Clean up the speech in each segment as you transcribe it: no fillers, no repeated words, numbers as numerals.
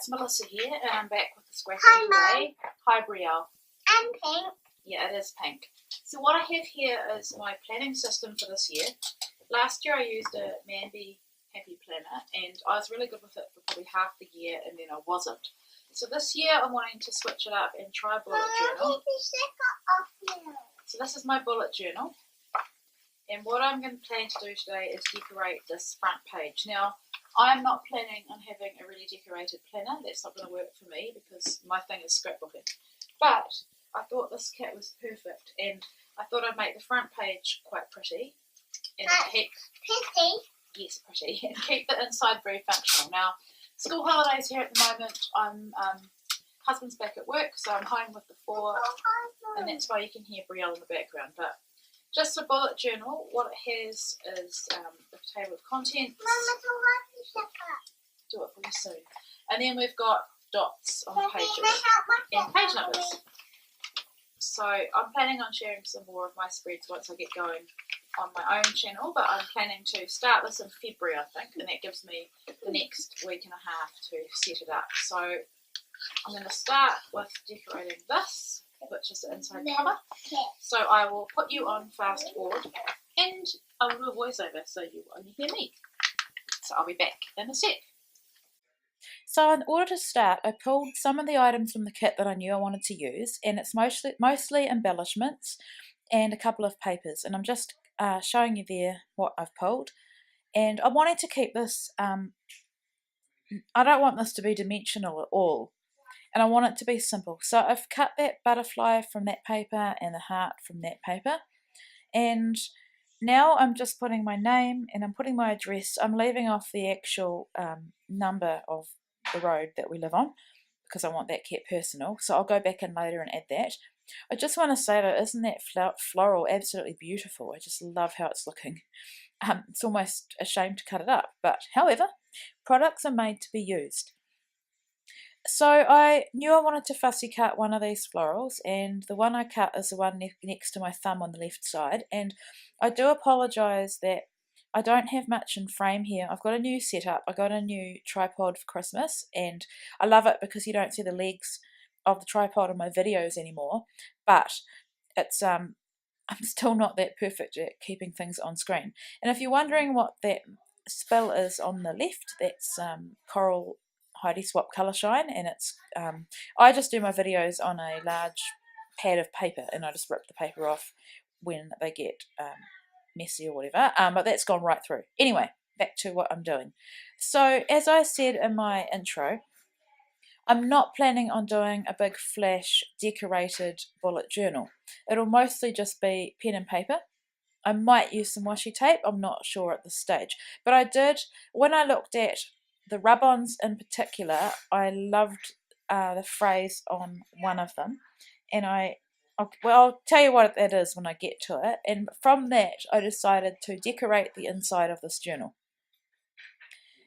it's Melissa here, and I'm back with the scrapper Hi, today. Hi, Brielle. And pink. Yeah, it is pink. So what I have here is my planning system for this year. Last year I used a Mandy Happy Planner, and I was really good with it for probably half the year, and then I wasn't. So this year I'm wanting to switch it up and try a bullet journal. So this is my bullet journal, and what I'm going to plan to do today is decorate this front page. Now, I'm not planning on having a really decorated planner. That's not going to work for me because my thing is scrapbooking. But I thought this kit was perfect, and I thought I'd make the front page quite pretty. And keep, Pretty? yes, pretty. And keep the inside very functional. Now, school holidays here at the moment. I'm husband's back at work, so I'm home with the four, and that's why you can hear Brielle in the background. But just a bullet journal. What it has is the table of contents. Do it for you soon. And then we've got dots on the pages and page numbers. So I'm planning on sharing some more of my spreads once I get going on my own channel, but I'm planning to start this in February, I think, and that gives me the next week and a half to set it up. So I'm going to start with decorating this, which is the inside cover. So I will put you on fast forward and I will do a voiceover so you only hear me. So I'll be back in a sec. So in order to start, I pulled some of the items from the kit that I knew I wanted to use, and it's mostly embellishments and a couple of papers, and I'm just showing you there what I've pulled. And I wanted to keep this, I don't want this to be dimensional at all, and I want it to be simple. So I've cut that butterfly from that paper and the heart from that paper, and now I'm just putting my name and I'm putting my address. I'm leaving off the actual number of the road that we live on because I want that kept personal. So I'll go back in later and add that. I just want to say that isn't that floral absolutely beautiful? I just love how it's looking. It's almost a shame to cut it up, but however, products are made to be used. So I knew I wanted to fussy cut one of these florals, and the one I cut is the one next to my thumb on the left side. And I do apologise that I don't have much in frame here. I've got a new setup. I got a new tripod for Christmas, and I love it because you don't see the legs of the tripod in my videos anymore. But it's I'm still not that perfect at keeping things on screen. And if you're wondering what that spill is on the left, that's Coral Heidi Swap Colour Shine, and it's I just do my videos on a large pad of paper, and I just rip the paper off when they get messy or whatever, but that's gone right through. Anyway, back to what I'm doing. So as I said in my intro, I'm not planning on doing a big flash decorated bullet journal. It'll mostly just be pen and paper. I might use some washi tape, I'm not sure at this stage, but I did, when I looked at the rub-ons in particular, I loved the phrase on one of them, and I'll tell you what that is when I get to it. And from that, I decided to decorate the inside of this journal.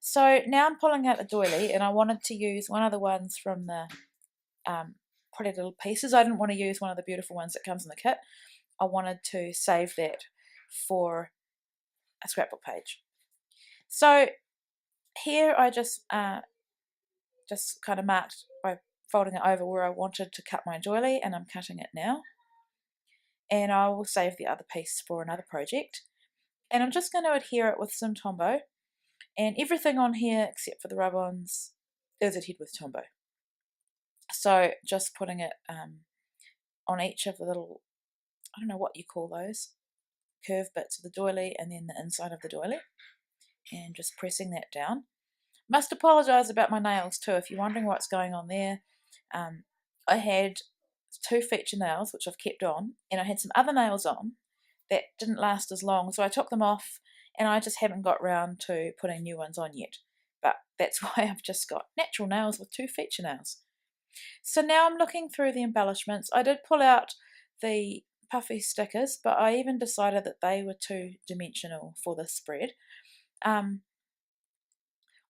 So now I'm pulling out the doily, and I wanted to use one of the ones from the Pretty Little Pieces. I didn't want to use one of the beautiful ones that comes in the kit. I wanted to save that for a scrapbook page. So here I just kind of marked by folding it over where I wanted to cut my doily, and I'm cutting it now. And I will save the other piece for another project. And I'm just going to adhere it with some Tombow. And everything on here except for the rub-ons is adhered with Tombow. So just putting it on each of the little, I don't know what you call those, curved bits of the doily, and then the inside of the doily. And just pressing that down. Must apologise about my nails too. If you're wondering what's going on there, I had 2 feature nails which I've kept on, and I had some other nails on that didn't last as long, so I took them off, and I just haven't got round to putting new ones on yet. But that's why I've just got natural nails with 2 feature nails. So now I'm looking through the embellishments. I did pull out the puffy stickers, but I even decided that they were too dimensional for this spread.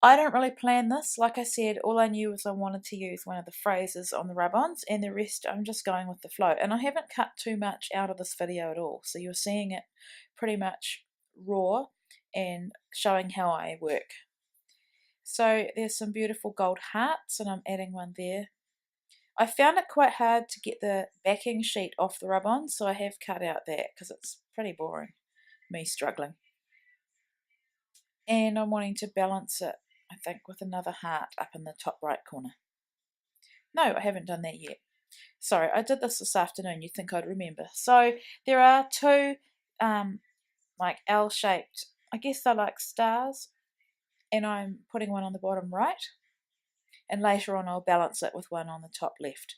I don't really plan this. Like I said, all I knew was I wanted to use one of the phrases on the rub-ons, and the rest I'm just going with the flow. And I haven't cut too much out of this video at all, so you're seeing it pretty much raw and showing how I work. So there's some beautiful gold hearts, and I'm adding one there. I found it quite hard to get the backing sheet off the rub-on, so I have cut out that because it's pretty boring, me struggling. And I'm wanting to balance it, I think, with another heart up in the top right corner. No, I haven't done that yet. Sorry, I did this afternoon. You'd think I'd remember. So there are two like L-shaped, I guess they're like stars, and I'm putting one on the bottom right, and later on I'll balance it with one on the top left.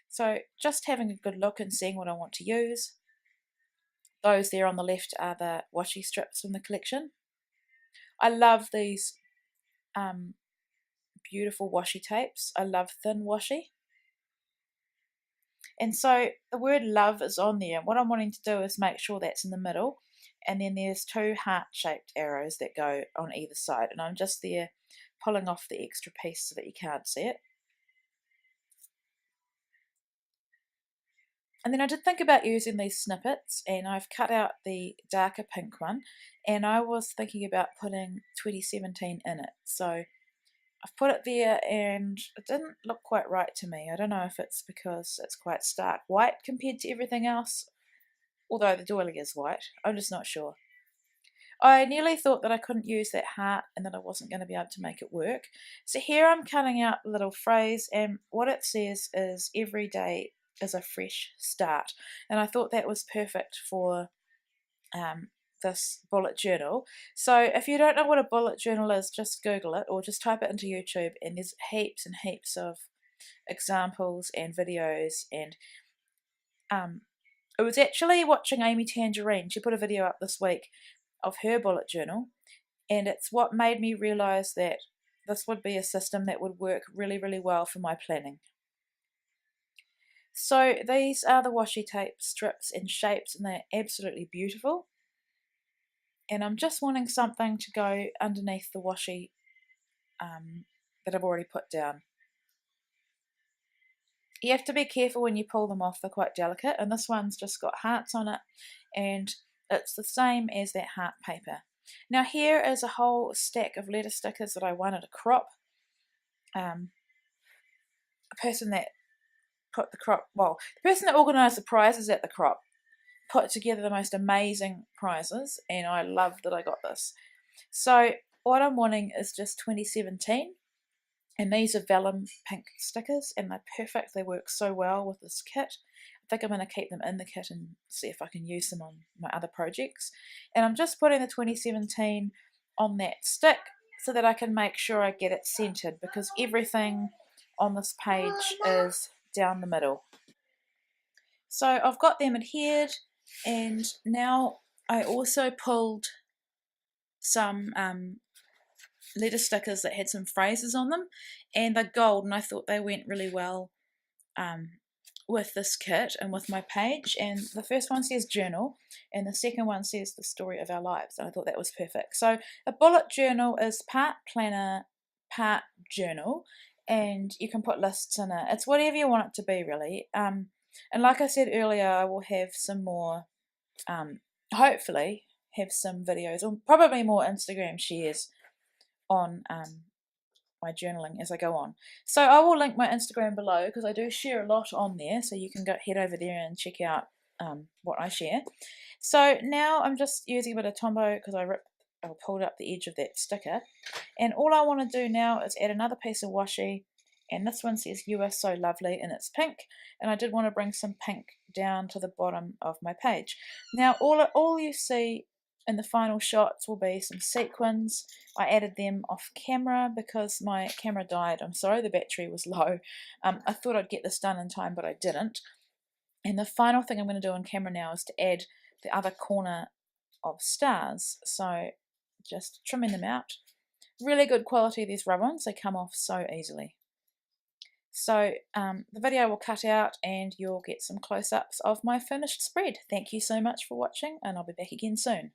So just having a good look and seeing what I want to use. Those there on the left are the washi strips from the collection. I love these beautiful washi tapes. I love thin washi. And so the word love is on there. What I'm wanting to do is make sure that's in the middle. And then there's two heart-shaped arrows that go on either side. And I'm just there pulling off the extra piece so that you can't see it. And then I did think about using these snippets, and I've cut out the darker pink one, and I was thinking about putting 2017 in it. So I've put it there, and it didn't look quite right to me. I don't know if it's because it's quite stark white compared to everything else, although the doily is white. I'm just not sure. I nearly thought that I couldn't use that heart and that I wasn't going to be able to make it work. So here I'm cutting out a little phrase, and what it says is every day is a fresh start. And I thought that was perfect for this bullet journal. So if you don't know what a bullet journal is, just Google it or just type it into YouTube, and there's heaps and heaps of examples and videos. And I was actually watching Amy Tangerine. She put a video up this week of her bullet journal, and it's what made me realise that this would be a system that would work really, really well for my planning. So these are the washi tape strips and shapes, and they're absolutely beautiful. And I'm just wanting something to go underneath the washi that I've already put down. You have to be careful when you pull them off, they're quite delicate, and this one's just got hearts on it, and it's the same as that heart paper. Now here is a whole stack of letter stickers that I wanted to crop. A person that put the crop, well, the person that organised the prizes at the crop put together the most amazing prizes, and I love that I got this. So what I'm wanting is just 2017, and these are vellum pink stickers, and they're perfect. They work so well with this kit. I think I'm going to keep them in the kit and see if I can use them on my other projects. And I'm just putting the 2017 on that stick so that I can make sure I get it centered, because everything on this page is down the middle. So I've got them adhered, and now I also pulled some letter stickers that had some phrases on them, and they're gold, and I thought they went really well with this kit and with my page. And the first one says journal, and the second one says the story of our lives, and I thought that was perfect. So a bullet journal is part planner, part journal, and you can put lists in it. It's whatever you want it to be, really. And like I said earlier, I will have some more, hopefully have some videos, or probably more Instagram shares on my journaling as I go on. So I will link my Instagram below, because I do share a lot on there, so you can go head over there and check out what I share. So now I'm just using a bit of Tombow, because I pulled up the edge of that sticker, and all I want to do now is add another piece of washi, and this one says you are so lovely, and it's pink, and I did want to bring some pink down to the bottom of my page. Now all you see in the final shots will be some sequins. I added them off camera because my camera died. I'm sorry, the battery was low. I thought I'd get this done in time, but I didn't. And the final thing I'm going to do on camera now is to add the other corner of stars. So just trimming them out. Really good quality, these rub-ons. They come off so easily. So the video will cut out, and you'll get some close-ups of my finished spread. Thank you so much for watching, and I'll be back again soon.